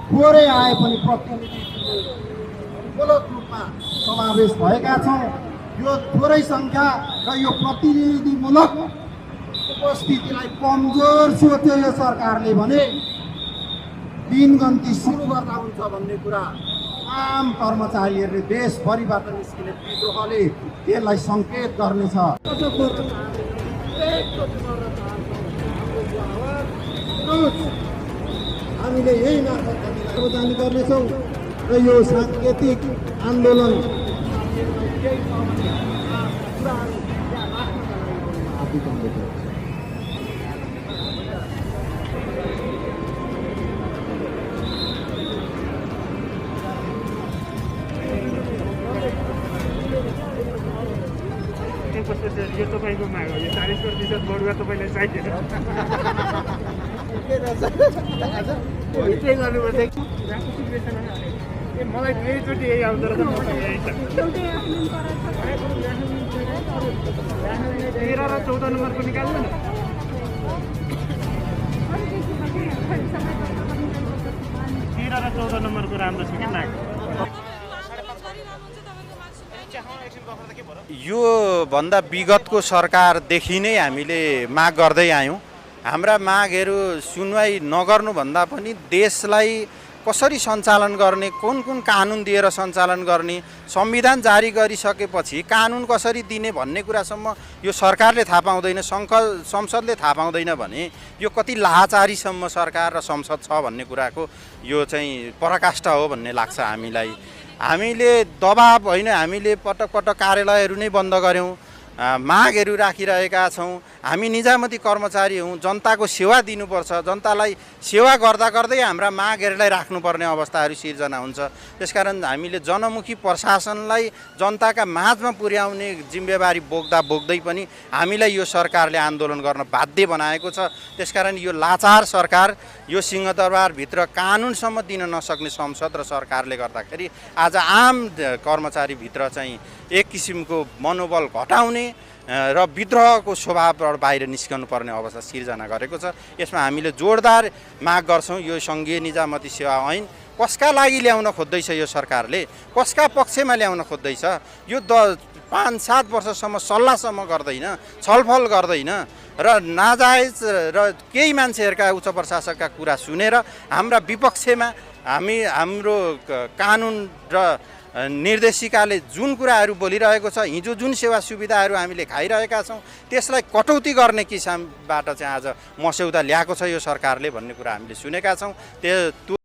थोरै आए पनि प्रतिनिधि मूलक रूपमा समावेश भएका छौँ। यो थोरै सङ्ख्या र यो प्रतिनिधिमूलक उपस्थितिलाई कमजोर सोच्यो यो सरकारले भने दिनगन्ती सुरु गर्दा हुन्छ भन्ने कुरा आम कर्मचारीहरूले देशभरिबाट निस्किने विद्रोहले त्यसलाई सङ्केत गर्नेछ। हामीले यही मार्फत सावधानी गर्नेछौँ र यो साङ्केतिक आन्दोलन यो तपाईँको माग हो, यो 40% बढुवा तपाईँलाई चाहिँदैन। मलाई दुईचोटि यही आउँदो रहेछ। 13 र 14 नम्बरको निकाल्नु न। 13 र 14 नम्बरको राम्रो छ क्या लाग्यो। यो भन्दा विगतको सरकारदेखि नै हामीले माग गर्दै आयौँ। हाम्रा मागहरू सुनवाई नगर्नुभन्दा पनि देशलाई कसरी सञ्चालन गर्ने, कुन कुन कानुन दिएर सञ्चालन गर्ने, संविधान जारी गरिसकेपछि कानुन कसरी दिने भन्ने कुरासम्म यो सरकारले थाहा पाउँदैन, संसदले थाहा पाउँदैन भने यो कति लाचारीसम्म सरकार र संसद छ भन्ने कुराको यो चाहिँ पराकाष्ठा हो भन्ने लाग्छ हामीलाई। हामीले दबाब होइन, हामीले पटक पटक कार्यालयहरू नै बन्द गऱ्यौँ, मागहरू राखिरहेका छौँ। हामी निजामती कर्मचारी हौँ, जनताको सेवा दिनुपर्छ। जनतालाई सेवा गर्दा गर्दै हाम्रा मागहरूलाई राख्नुपर्ने अवस्थाहरू सिर्जना हुन्छ। त्यसकारण हामीले जनमुखी प्रशासनलाई जनताका माझमा पुर्याउने जिम्मेवारी बोक्दै पनि हामीलाई यो सरकारले आन्दोलन गर्न बाध्य बनाएको छ। त्यसकारण यो लाचार सरकार, यो सिंहदरबारभित्र कानुनसम्म दिन नसक्ने संसद र सरकारले गर्दाखेरि आज आम कर्मचारीभित्र चाहिँ एक किसिमको मनोबल घटाउने र विद्रोहको स्वभावबाट बाहिर निस्कनु पर्ने अवस्था सिर्जना गरेको छ। यसमा हामीले जोडदार माग गर्छौँ। यो सङ्घीय निजामती सेवा ऐन कसका लागि ल्याउन खोज्दैछ यो सरकारले, कसका पक्षमा ल्याउन खोज्दैछ? यो 5-7 वर्षसम्म सल्लाहसम्म गर्दैन, छलफल गर्दैन र नाजायज र केही मान्छेहरूका उच्च प्रशासकका कुरा सुनेर हाम्रा विपक्षमा हाम्रो कानुन र निर्देशिकाले जुन कुराहरू बोलिरहेको छ, हिजो जुन सेवा सुविधाहरू हामीले खाइरहेका छौँ त्यसलाई कटौती गर्ने किसिमबाट चाहिँ आज मस्यौदा ल्याएको छ यो सरकारले भन्ने कुरा हामीले सुनेका छौँ। त्यो